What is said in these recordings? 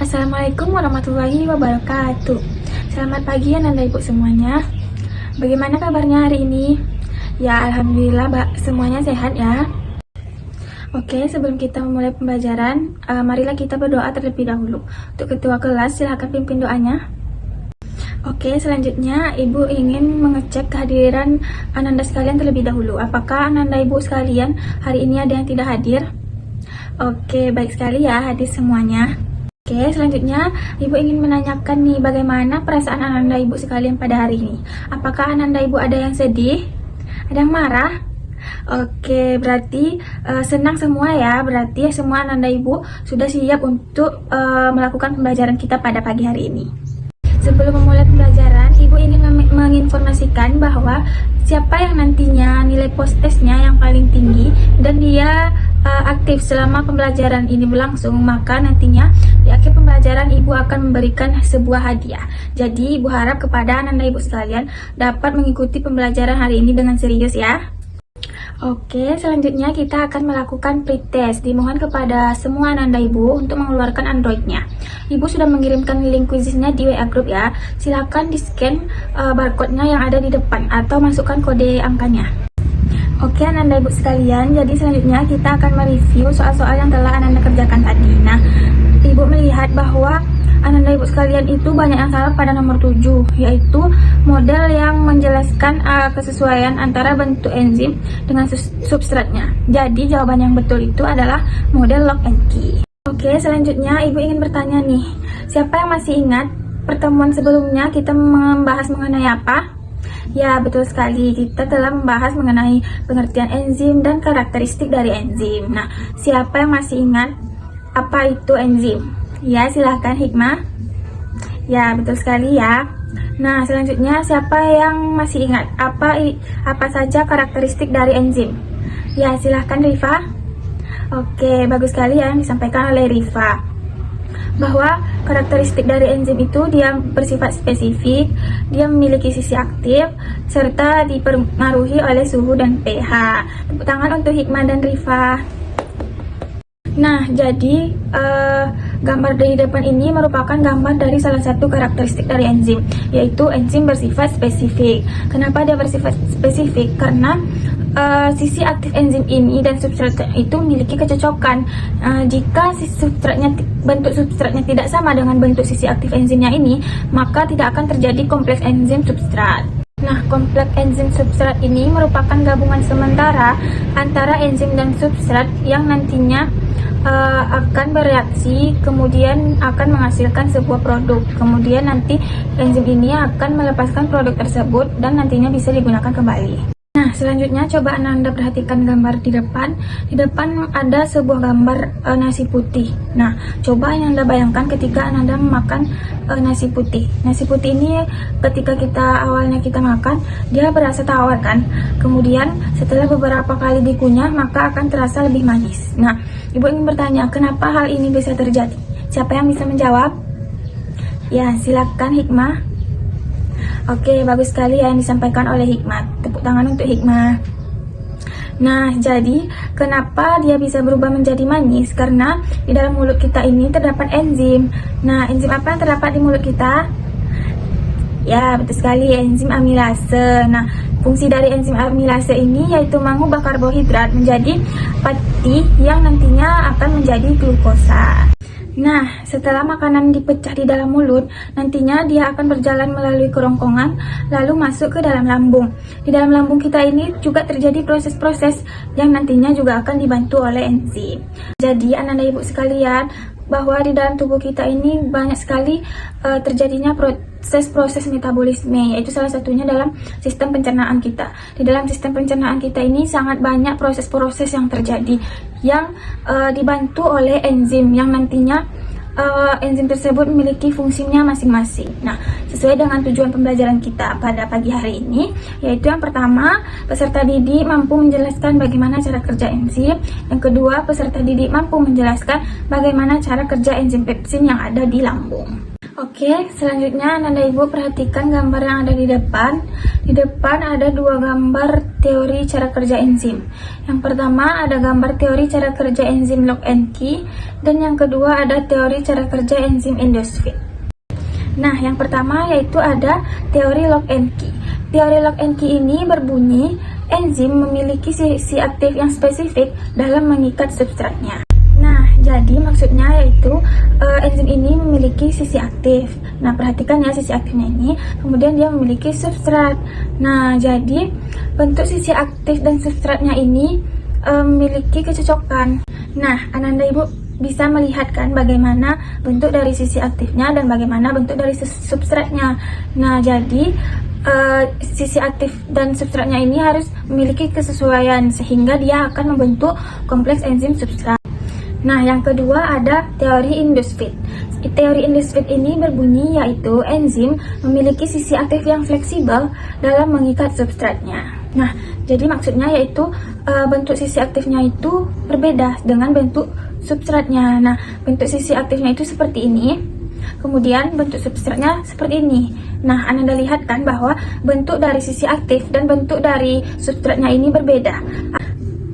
Assalamualaikum warahmatullahi wabarakatuh. Selamat pagi Ananda Ibu semuanya. Bagaimana kabarnya hari ini? Ya, alhamdulillah semuanya sehat ya. Oke, sebelum kita memulai pembelajaran, marilah kita berdoa terlebih dahulu. Untuk ketua kelas, silahkan pimpin doanya. Oke, selanjutnya Ibu ingin mengecek kehadiran Ananda sekalian terlebih dahulu. Apakah Ananda Ibu sekalian hari ini ada yang tidak hadir? Oke, baik sekali ya, hadir semuanya. Oke, selanjutnya Ibu ingin menanyakan nih, bagaimana perasaan Ananda Ibu sekalian pada hari ini? Apakah Ananda Ibu ada yang sedih? Ada yang marah? Oke, berarti senang semua ya. Berarti semua Ananda Ibu sudah siap untuk melakukan pembelajaran kita pada pagi hari ini. Sebelum memulai pembelajaran, Ibu ingin menginformasikan bahwa siapa yang nantinya nilai post-testnya yang paling tinggi dan dia aktif selama pembelajaran ini berlangsung, maka nantinya di akhir pembelajaran Ibu akan memberikan sebuah hadiah. Jadi Ibu harap kepada Ananda Ibu sekalian dapat mengikuti pembelajaran hari ini dengan serius ya. Oke, selanjutnya kita akan melakukan pretest. Dimohon kepada semua Ananda Ibu untuk mengeluarkan Android-nya. Ibu sudah mengirimkan link quiznya di WA group ya. Silakan di-scan barcode-nya yang ada di depan atau masukkan kode angkanya. Oke Ananda Ibu sekalian, jadi selanjutnya kita akan mereview soal-soal yang telah Ananda kerjakan tadi. Nah, Ibu melihat bahwa Ananda Ibu sekalian itu banyak yang salah pada nomor 7, yaitu model yang menjelaskan kesesuaian antara bentuk enzim dengan substratnya. Jadi jawaban yang betul itu adalah model lock and key. Oke, selanjutnya Ibu ingin bertanya nih, siapa yang masih ingat pertemuan sebelumnya kita membahas mengenai apa? Ya, betul sekali. Kita telah membahas mengenai pengertian enzim dan karakteristik dari enzim. Nah, siapa yang masih ingat apa itu enzim? Ya, silahkan Hikmah. Ya, betul sekali ya. Nah, selanjutnya siapa yang masih ingat apa saja karakteristik dari enzim? Ya, silahkan Rifa. Oke, bagus sekali ya yang disampaikan oleh Rifa, bahwa karakteristik dari enzim itu dia bersifat spesifik, dia memiliki sisi aktif, serta dipengaruhi oleh suhu dan pH. Tepuk tangan untuk Hikmah dan Rifa. Nah, jadi gambar di depan ini merupakan gambar dari salah satu karakteristik dari enzim, yaitu enzim bersifat spesifik. Kenapa dia bersifat spesifik? Karena sisi aktif enzim ini dan substratnya itu memiliki kecocokan. Jika bentuk substratnya tidak sama dengan bentuk sisi aktif enzimnya ini, maka tidak akan terjadi kompleks enzim substrat. Nah, kompleks enzim substrat ini merupakan gabungan sementara antara enzim dan substrat yang nantinya akan bereaksi, kemudian akan menghasilkan sebuah produk. Kemudian nanti enzim ini akan melepaskan produk tersebut dan nantinya bisa digunakan kembali. Nah, selanjutnya coba Ananda perhatikan gambar di depan. Di depan ada sebuah gambar nasi putih. Nah, coba Ananda bayangkan ketika Ananda memakan nasi putih. Nasi putih ini ketika awalnya kita makan, dia berasa tawar kan? Kemudian setelah beberapa kali dikunyah, maka akan terasa lebih manis. Nah, Ibu ingin bertanya, kenapa hal ini bisa terjadi? Siapa yang bisa menjawab? Ya, silakan Hikmah. Oke, bagus sekali ya yang disampaikan oleh Hikmah. Tepuk tangan untuk Hikmah. Nah, jadi kenapa dia bisa berubah menjadi manis? Karena di dalam mulut kita ini terdapat enzim. Nah, enzim apa yang terdapat di mulut kita? Ya, betul sekali, enzim amilase. Nah, fungsi dari enzim amilase ini yaitu mengubah karbohidrat menjadi pati yang nantinya akan menjadi glukosa. Nah, setelah makanan dipecah di dalam mulut, nantinya dia akan berjalan melalui kerongkongan, lalu masuk ke dalam lambung. Di dalam lambung kita ini juga terjadi proses-proses yang nantinya juga akan dibantu oleh enzim. Jadi, Ananda Ibu sekalian, bahwa di dalam tubuh kita ini banyak sekali terjadinya proses-proses metabolisme, yaitu salah satunya dalam sistem pencernaan kita. Di dalam sistem pencernaan kita ini sangat banyak proses-proses yang terjadi yang dibantu oleh enzim yang nantinya enzim tersebut memiliki fungsinya masing-masing. Nah, sesuai dengan tujuan pembelajaran kita pada pagi hari ini, yaitu yang pertama, peserta didik mampu menjelaskan bagaimana cara kerja enzim. Yang kedua, peserta didik mampu menjelaskan bagaimana cara kerja enzim pepsin yang ada di lambung. Oke, selanjutnya Ananda Ibu perhatikan gambar yang ada di depan. Di depan ada dua gambar teori cara kerja enzim. Yang pertama ada gambar teori cara kerja enzim lock and key, dan yang kedua ada teori cara kerja enzim endosfit. Nah, yang pertama yaitu ada teori lock and key. Teori lock and key ini berbunyi enzim memiliki sisi aktif yang spesifik dalam mengikat substratnya. Nah, jadi maksudnya yaitu enzim ini memiliki sisi aktif. Nah, perhatikan ya sisi aktifnya ini. Kemudian dia memiliki substrat. Nah, jadi bentuk sisi aktif dan substratnya ini memiliki kecocokan. Nah, Ananda Ibu bisa melihat kan bagaimana bentuk dari sisi aktifnya dan bagaimana bentuk dari substratnya. Nah, jadi sisi aktif dan substratnya ini harus memiliki kesesuaian sehingga dia akan membentuk kompleks enzim substrat. Nah, yang kedua ada teori endosfit. Teori endosfit ini berbunyi yaitu enzim memiliki sisi aktif yang fleksibel dalam mengikat substratnya. Nah, jadi maksudnya yaitu bentuk sisi aktifnya itu berbeda dengan bentuk substratnya. Nah, bentuk sisi aktifnya itu seperti ini. Kemudian bentuk substratnya seperti ini. Nah, Anda lihat kan bahwa bentuk dari sisi aktif dan bentuk dari substratnya ini berbeda.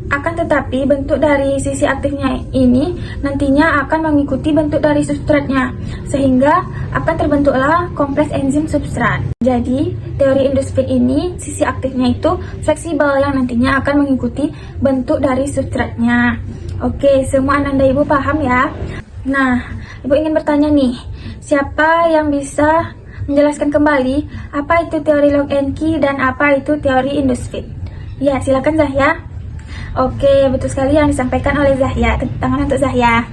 Akan tetapi bentuk dari sisi aktifnya ini nantinya akan mengikuti bentuk dari substratnya, sehingga akan terbentuklah kompleks enzim substrat. Jadi teori endosfit ini sisi aktifnya itu fleksibel yang nantinya akan mengikuti bentuk dari substratnya. Oke, semua Ananda Ibu paham ya? Nah, Ibu ingin bertanya nih, siapa yang bisa menjelaskan kembali apa itu teori lock and key dan apa itu teori endosfit? Ya, silakan Zahya. Oke, betul sekali yang disampaikan oleh Zahya. Tepuk tangan untuk Zahya.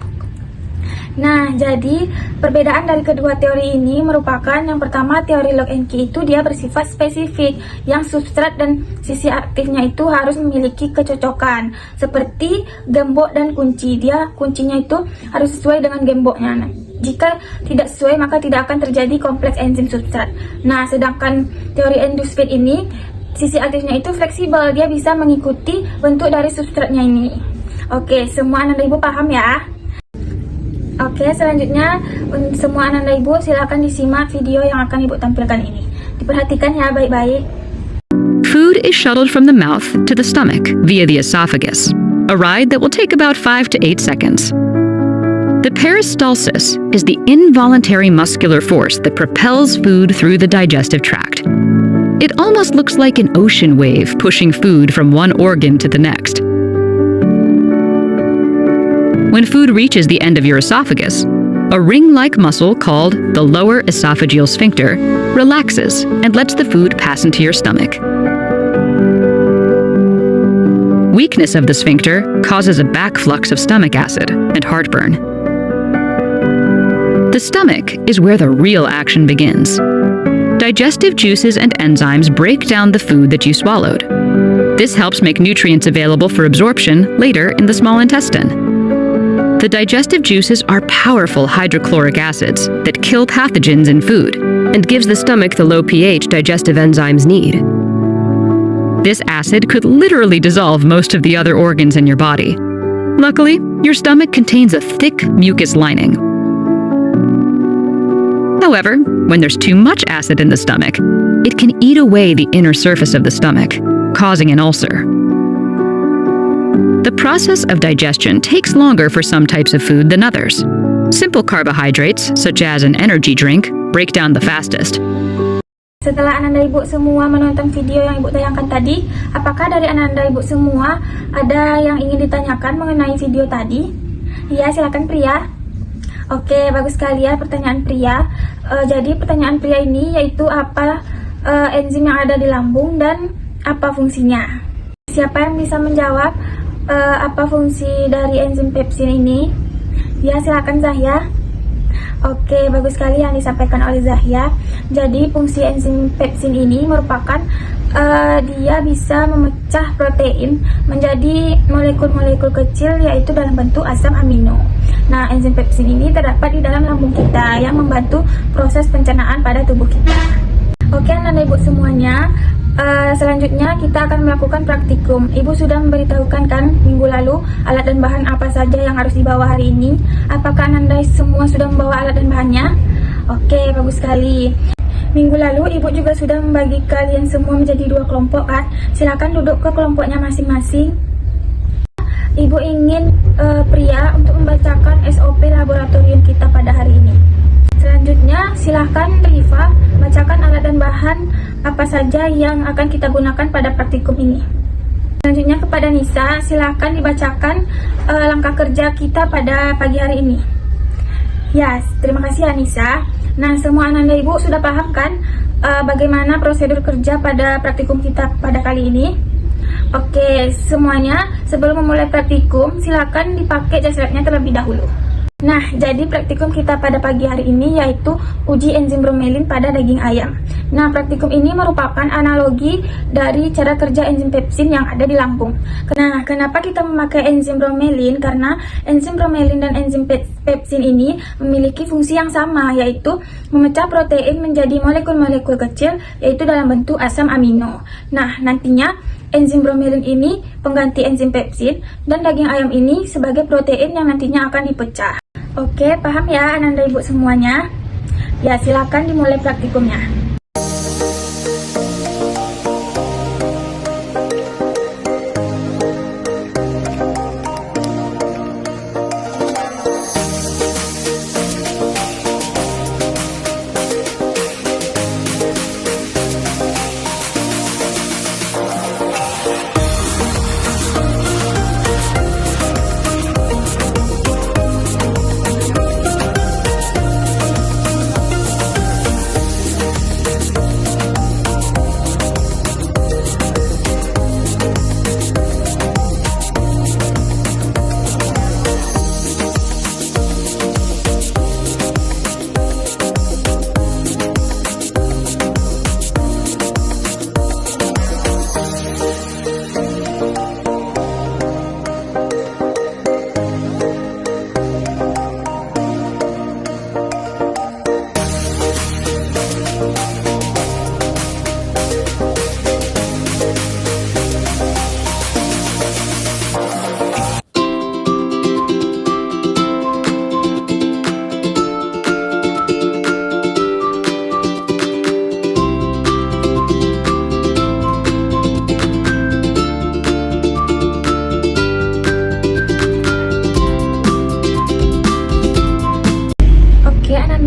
Nah, jadi perbedaan dari kedua teori ini merupakan yang pertama teori lock and key itu dia bersifat spesifik, yang substrat dan sisi aktifnya itu harus memiliki kecocokan. Seperti gembok dan kunci, dia kuncinya itu harus sesuai dengan gemboknya. Nah, jika tidak sesuai maka tidak akan terjadi kompleks enzim substrat. Nah, sedangkan teori endosfit ini sisi aktifnya itu fleksibel, dia bisa mengikuti bentuk dari substratnya ini. Oke, semua Ananda Ibu paham ya? Oke, selanjutnya semua Ananda Ibu silakan disimak video yang akan Ibu tampilkan ini. Diperhatikan ya baik-baik. Food is shuttled from the mouth to the stomach via the esophagus, a ride that will take about 5 to 8 seconds. The peristalsis is the involuntary muscular force that propels food through the digestive tract. It almost looks like an ocean wave pushing food from one organ to the next. When food reaches the end of your esophagus, a ring-like muscle called the lower esophageal sphincter relaxes and lets the food pass into your stomach. Weakness of the sphincter causes a backflux of stomach acid and heartburn. The stomach is where the real action begins. Digestive juices and enzymes break down the food that you swallowed. This helps make nutrients available for absorption later in the small intestine. The digestive juices are powerful hydrochloric acids that kill pathogens in food and gives the stomach the low pH digestive enzymes need. This acid could literally dissolve most of the other organs in your body. Luckily, your stomach contains a thick mucus lining. However, when there's too much acid in the stomach, it can eat away the inner surface of the stomach, causing an ulcer. The process of digestion takes longer for some types of food than others. Simple carbohydrates, such as an energy drink, break down the fastest. Setelah Ananda Ibu semua menonton video yang Ibu tayangkan tadi, apakah dari Ananda Ibu semua ada yang ingin ditanyakan mengenai video tadi? Ya, silakan Pria. Oke, bagus sekali ya pertanyaan Pria. Jadi pertanyaan Pria ini yaitu apa enzim yang ada di lambung dan apa fungsinya? Siapa yang bisa menjawab apa fungsi dari enzim pepsin ini? Ya, silakan Zahya. Oke, bagus sekali yang disampaikan oleh Zahya. Jadi fungsi enzim pepsin ini merupakan dia bisa memecah protein menjadi molekul-molekul kecil yaitu dalam bentuk asam amino. Nah, enzim pepsin ini terdapat di dalam lambung kita yang membantu proses pencernaan pada tubuh kita. Oke, Ananda Ibu semuanya, selanjutnya kita akan melakukan praktikum. Ibu sudah memberitahukan kan minggu lalu alat dan bahan apa saja yang harus dibawa hari ini. Apakah Ananda semua sudah membawa alat dan bahannya? Oke, bagus sekali. Minggu lalu Ibu juga sudah membagi kalian semua menjadi 2 kelompok kan? Silakan duduk ke kelompoknya masing-masing. Ibu ingin pria untuk membacakan SOP laboratorium kita pada hari ini. Selanjutnya, silakan Rifa bacakan alat dan bahan apa saja yang akan kita gunakan pada praktikum ini. Selanjutnya kepada Nisa, silakan dibacakan langkah kerja kita pada pagi hari ini. Ya, terima kasih Anissa. Nah, semua anak Ibu sudah paham kan bagaimana prosedur kerja pada praktikum kita pada kali ini? Oke, semuanya sebelum memulai praktikum, silakan dipakai jas labnya terlebih dahulu. Nah, jadi praktikum kita pada pagi hari ini yaitu uji enzim bromelin pada daging ayam. Nah, praktikum ini merupakan analogi dari cara kerja enzim pepsin yang ada di lambung. Nah, kenapa kita memakai enzim bromelin? Karena enzim bromelin dan enzim pepsin ini memiliki fungsi yang sama, yaitu memecah protein menjadi molekul-molekul kecil, yaitu dalam bentuk asam amino. Nah, nantinya enzim bromelin ini pengganti enzim pepsin dan daging ayam ini sebagai protein yang nantinya akan dipecah. Oke, paham ya Ananda Ibu semuanya? Ya, silakan dimulai praktikumnya.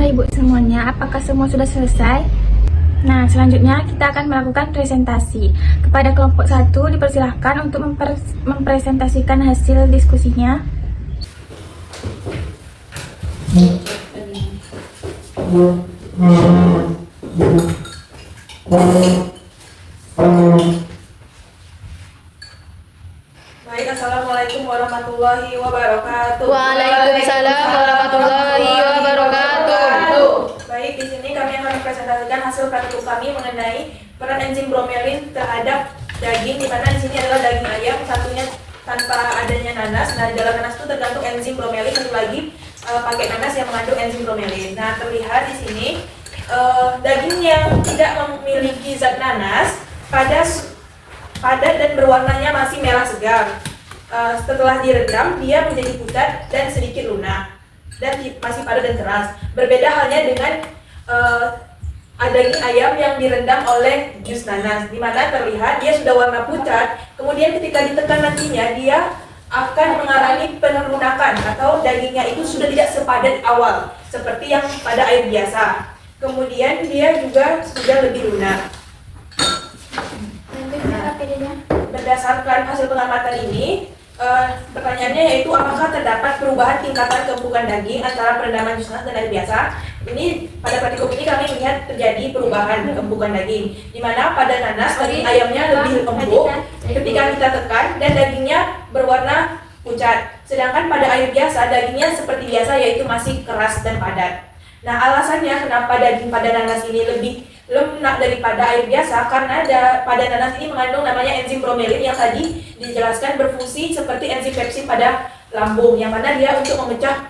Ibu semuanya, apakah semua sudah selesai? Nah, selanjutnya kita akan melakukan presentasi. Kepada kelompok 1 dipersilahkan untuk mempresentasikan hasil diskusinya. Baik, Assalamualaikum warahmatullahi wabarakatuh. Waalaikumsalam warahmatullahi wabarakatuh. Baik, di sini kami akan mempresentasikan hasil praktikum kami mengenai peran enzim bromelin terhadap daging, di mana di sini adalah daging ayam, satunya tanpa adanya nanas. Nah, di dalam nanas itu tergantung enzim bromelin, satu lagi pakai nanas yang mengandung enzim bromelin. Nah, terlihat di sini daging yang tidak memiliki zat nanas padat dan berwarnanya masih merah segar. Setelah direndam, dia menjadi pucat dan sedikit lunak dan masih padat dan keras. Berbeda halnya dengan daging ayam yang direndam oleh jus nanas, di mana terlihat dia sudah warna pucat. Kemudian ketika ditekan nantinya, dia akan mengalami penerunakan atau dagingnya itu sudah tidak sepadat awal seperti yang pada air biasa. Kemudian dia juga sudah lebih lunak. Berdasarkan hasil pengamatan ini, pertanyaannya yaitu apakah terdapat perubahan tingkatan keempukan daging antara perendaman jus nanas dan air biasa? Ini pada praktikum ini kami melihat terjadi perubahan keempukan daging, di mana pada nanas daging ayamnya lebih empuk ketika kita tekan dan dagingnya berwarna pucat. Sedangkan pada air biasa dagingnya seperti biasa, yaitu masih keras dan padat. Nah, alasannya kenapa daging pada nanas ini lebih lunak daripada air biasa, karena pada nanas ini mengandung namanya enzim bromelin yang tadi dijelaskan berfungsi seperti enzim pepsin pada lambung, yang mana dia untuk memecah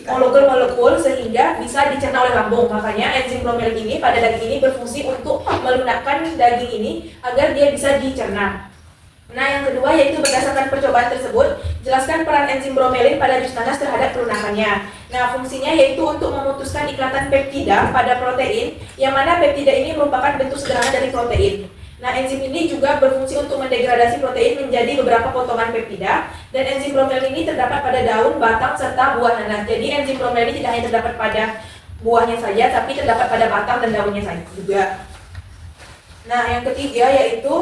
molekul-molekul sehingga bisa dicerna oleh lambung. Makanya enzim bromelin ini pada daging ini berfungsi untuk melunakkan daging ini agar dia bisa dicerna. Nah, yang kedua yaitu berdasarkan percobaan tersebut, jelaskan peran enzim bromelin pada jus nanas terhadap pelunakannya. Nah, fungsinya yaitu untuk memutuskan ikatan peptida pada protein, yang mana peptida ini merupakan bentuk sederhana dari protein. Nah, enzim ini juga berfungsi untuk mendegradasi protein menjadi beberapa potongan peptida, dan enzim bromelin ini terdapat pada daun, batang, serta buah nanas. Jadi, enzim bromelin ini tidak hanya terdapat pada buahnya saja, tapi terdapat pada batang dan daunnya saja juga. Nah, yang ketiga yaitu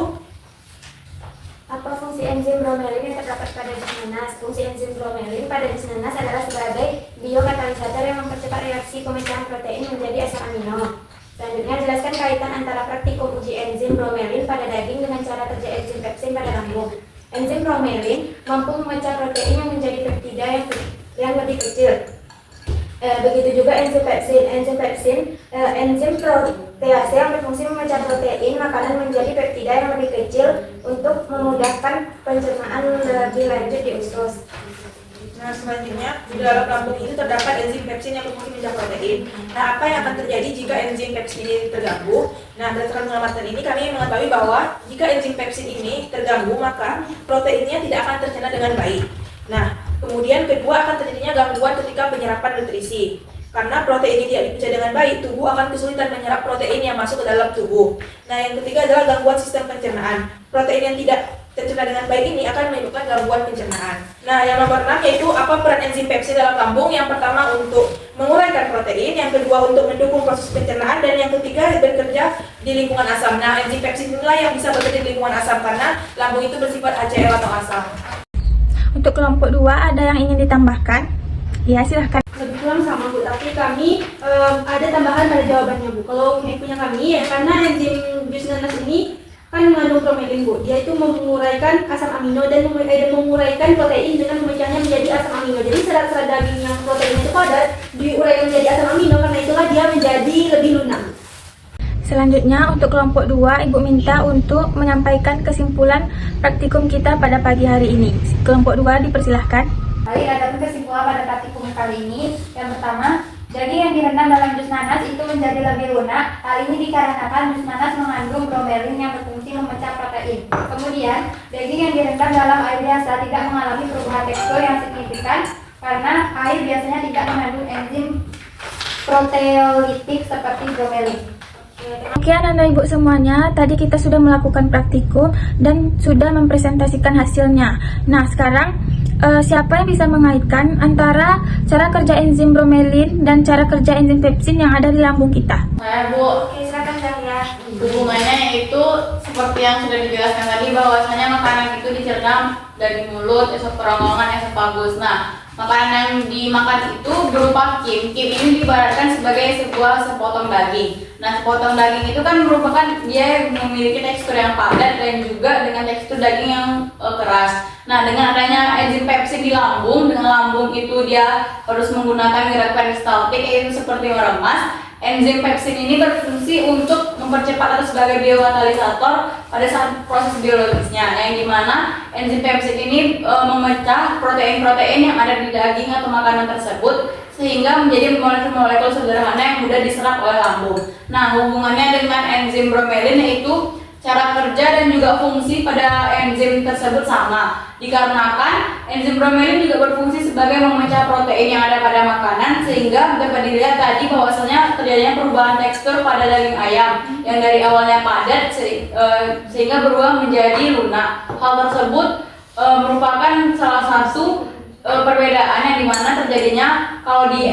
apa fungsi enzim bromelin yang terdapat pada jus nanas? Fungsi enzim bromelin pada jus nanas adalah sebagai biokatalisator yang mempercepat reaksi pemecahan protein menjadi asam amino. Selanjutnya, jelaskan kaitan antara praktikum uji enzim bromelin pada daging dengan cara kerja enzim pepsin pada lambung. Enzim bromelin mampu memecah protein yang menjadi peptida yang lebih kecil. Begitu juga enzim pepsin. Enzim protease yang berfungsi memecah protein makanan menjadi peptida yang lebih kecil untuk memudahkan pencernaan lebih lanjut di usus. Nah, selanjutnya di dalam lambung itu terdapat enzim pepsin yang berfungsi memecah protein. Nah, apa yang akan terjadi jika enzim pepsin ini terganggu? Nah, berdasarkan pengamatan ini kami mengetahui bahwa jika enzim pepsin ini terganggu, maka proteinnya tidak akan tercerna dengan baik. Nah, kemudian kedua akan terjadinya gangguan ketika penyerapan nutrisi. Karena protein ini tidak dibaca dengan baik, tubuh akan kesulitan menyerap protein yang masuk ke dalam tubuh. Nah, yang ketiga adalah gangguan sistem pencernaan. Protein yang tidak tercerna dengan baik ini akan menyebabkan gangguan pencernaan. Nah, yang nomor 6 yaitu apa peran enzim pepsin dalam lambung? Yang pertama untuk menguraikan protein, yang kedua untuk mendukung proses pencernaan, dan yang ketiga bekerja di lingkungan asam. Nah, enzim pepsin inilah yang bisa bekerja di lingkungan asam karena lambung itu bersifat HCl atau asam. Untuk kelompok 2 ada yang ingin ditambahkan? Ya, silahkan. Lebih kurang sama Bu, tapi kami ada tambahan pada jawabannya Bu. Kalau punya kami ya, karena enzim jus nanas ini kan mengandung bromelin Bu, dia itu menguraikan asam amino dan menguraikan protein dengan memecahnya menjadi asam amino. Jadi serat-serat daging yang proteinnya itu padat diuraikan menjadi asam amino, karena itulah dia menjadi lebih lunak. Selanjutnya untuk kelompok 2, Ibu minta untuk menyampaikan kesimpulan praktikum kita pada pagi hari ini. Kelompok 2 dipersilahkan. Baik, adapun kesimpulan pada praktikum kali ini, yang pertama, daging yang direndam dalam jus nanas itu menjadi lebih lunak. Hal ini dikarenakan jus nanas mengandung bromelin yang berfungsi memecah protein. Kemudian, daging yang direndam dalam air biasa tidak mengalami perubahan tekstur yang signifikan karena air biasanya tidak mengandung enzim proteolitik seperti bromelin. Oke anak-anak ibu semuanya, tadi kita sudah melakukan praktikum dan sudah mempresentasikan hasilnya. Nah sekarang siapa yang bisa mengaitkan antara cara kerja enzim bromelin dan cara kerja enzim pepsin yang ada di lambung kita? Saya Bu, Oke, silakan Zahra. hubungannya yaitu seperti yang sudah dijelaskan tadi bahwasanya makanan itu dicerna dari mulut, esop kerongkongan, esofagus. Nah, makanan yang dimakan itu berupa kim. Kim ini diibaratkan sebagai sepotong daging. Nah, sepotong daging itu kan merupakan dia memiliki tekstur yang padat dan juga dengan tekstur daging yang keras. Nah, dengan adanya enzim pepsin di lambung, dengan lambung itu dia harus menggunakan gerak peristaltik yaitu seperti meremas. Enzim pepsin ini berfungsi untuk mempercepat atau sebagai biokatalisator pada saat proses biologisnya, yang dimana enzim pepsin ini memecah protein-protein yang ada di daging atau makanan tersebut sehingga menjadi molekul-molekul sederhana yang mudah diserap oleh lambung. Nah, hubungannya dengan enzim bromelin yaitu cara kerja dan juga fungsi pada enzim tersebut sama, dikarenakan enzim bromelin juga berfungsi sebagai memecah protein yang ada pada makanan sehingga dapat dilihat tadi bahwasanya terjadinya perubahan tekstur pada daging ayam yang dari awalnya padat sehingga berubah menjadi lunak. Hal tersebut merupakan salah satu perbedaan yang dimana terjadinya kalau di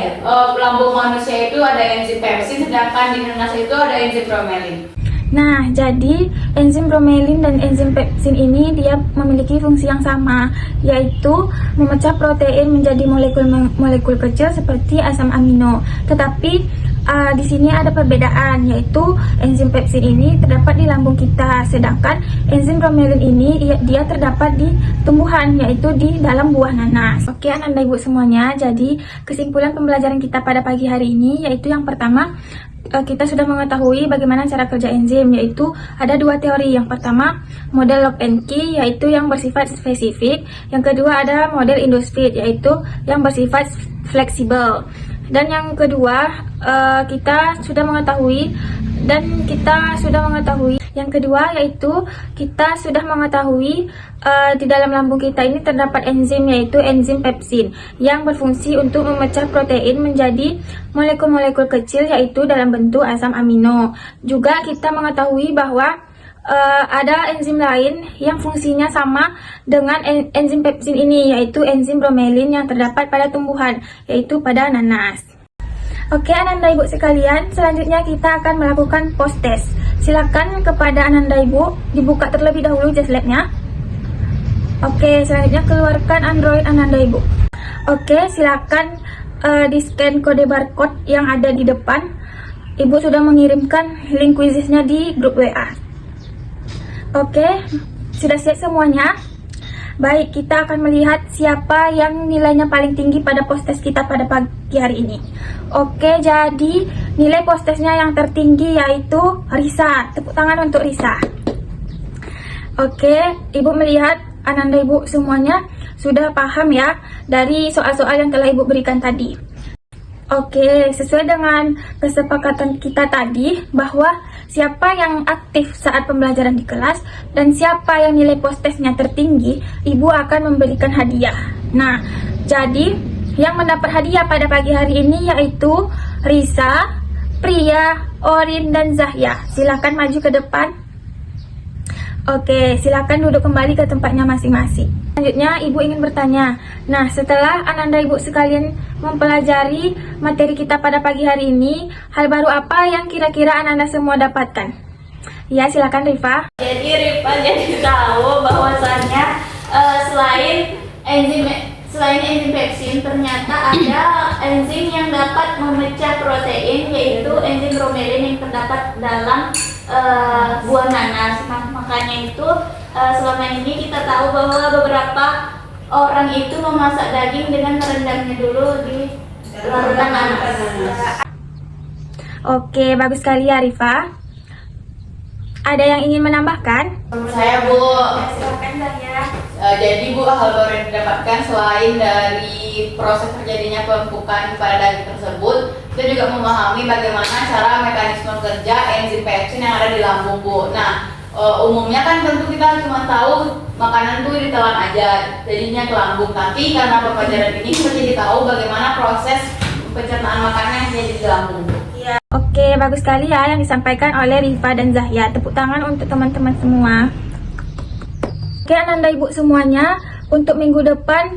lambung manusia itu ada enzim pepsin sedangkan di nanas itu ada enzim bromelin. Nah, jadi enzim bromelin dan enzim pepsin ini dia memiliki fungsi yang sama, yaitu memecah protein menjadi molekul-molekul kecil seperti asam amino. Tetapi di sini ada perbedaan, yaitu enzim pepsin ini terdapat di lambung kita, sedangkan enzim bromelin ini dia terdapat di tumbuhan, yaitu di dalam buah nanas. Oke, anak-anak ibu semuanya, jadi kesimpulan pembelajaran kita pada pagi hari ini yaitu yang pertama, kita sudah mengetahui bagaimana cara kerja enzim, yaitu ada dua teori. Yang pertama, model lock and key, yaitu yang bersifat spesifik. Yang kedua ada model Indosfit, yaitu yang bersifat fleksibel. Dan yang kedua, kita sudah mengetahui Yang kedua yaitu kita sudah mengetahui di dalam lambung kita ini terdapat enzim yaitu enzim pepsin yang berfungsi untuk memecah protein menjadi molekul-molekul kecil yaitu dalam bentuk asam amino. Juga kita mengetahui bahwa ada enzim lain yang fungsinya sama dengan enzim pepsin ini yaitu enzim bromelin yang terdapat pada tumbuhan yaitu pada nanas. Oke Ananda Ibu sekalian, selanjutnya kita akan melakukan post test. Silakan kepada Ananda Ibu dibuka terlebih dahulu JustLab-nya. Oke, selanjutnya keluarkan Android Ananda Ibu. Oke, silakan di scan kode barcode yang ada di depan. Ibu sudah mengirimkan link quiznya di grup WA. Oke, sudah siap semuanya? Baik, kita akan melihat siapa yang nilainya paling tinggi pada post test kita pada pagi hari ini. Oke, jadi nilai post testnya yang tertinggi yaitu Risa. Tepuk tangan untuk Risa. Oke, Ibu melihat Ananda Ibu semuanya sudah paham ya dari soal-soal yang telah Ibu berikan tadi. Oke, sesuai dengan kesepakatan kita tadi bahwa siapa yang aktif saat pembelajaran di kelas dan siapa yang nilai post testnya tertinggi, Ibu akan memberikan hadiah. Nah, jadi yang mendapat hadiah pada pagi hari ini yaitu Risa, Priya, Orin, dan Zahya. Silakan maju ke depan. Oke, silakan duduk kembali ke tempatnya masing-masing. Selanjutnya, Ibu ingin bertanya. Nah, setelah Ananda Ibu sekalian mempelajari materi kita pada pagi hari ini, hal baru apa yang kira-kira Ananda semua dapatkan? Ya, silakan Rifa. Jadi Rifa jadi tahu bahwasannya selain enzim pepsin ternyata ada enzim yang dapat memecah protein yaitu enzim bromelin yang terdapat dalam buah nanas. Makanya itu selama ini kita tahu bahwa beberapa orang itu memasak daging dengan merendamnya dulu di larutan nanas. Oke, bagus sekali ya Rifa. Ada yang ingin menambahkan? Saya Bu. Silakan Zahya. Jadi Bu, hal baru yang didapatkan selain dari proses terjadinya penumpukan pada daging tersebut, kita juga memahami bagaimana cara mekanisme kerja enzim pepsin yang ada di lambung Bu. Nah, umumnya kan tentu kita cuma tahu makanan tuh ditelan aja, jadinya ke lambung. Tapi karena pembelajaran ini kita jadi tahu bagaimana proses pencernaan makanan yang terjadi di lambung Bu. Oke, bagus sekali ya yang disampaikan oleh Rifa dan Zahya. Tepuk tangan untuk teman-teman semua. Oke, Ananda Ibu semuanya, untuk minggu depan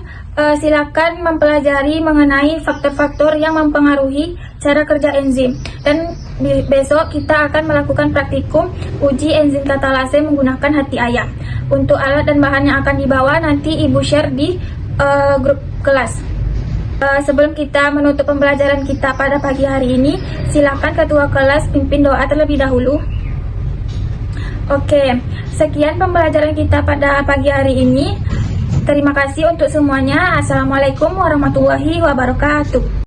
silakan mempelajari mengenai faktor-faktor yang mempengaruhi cara kerja enzim. Dan besok kita akan melakukan praktikum uji enzim katalase menggunakan hati ayam. Untuk alat dan bahan yang akan dibawa nanti Ibu share di grup kelas. Sebelum kita menutup pembelajaran kita pada pagi hari ini, silakan ketua kelas pimpin doa terlebih dahulu. Oke, sekian pembelajaran kita pada pagi hari ini. Terima kasih untuk semuanya. Assalamualaikum warahmatullahi wabarakatuh.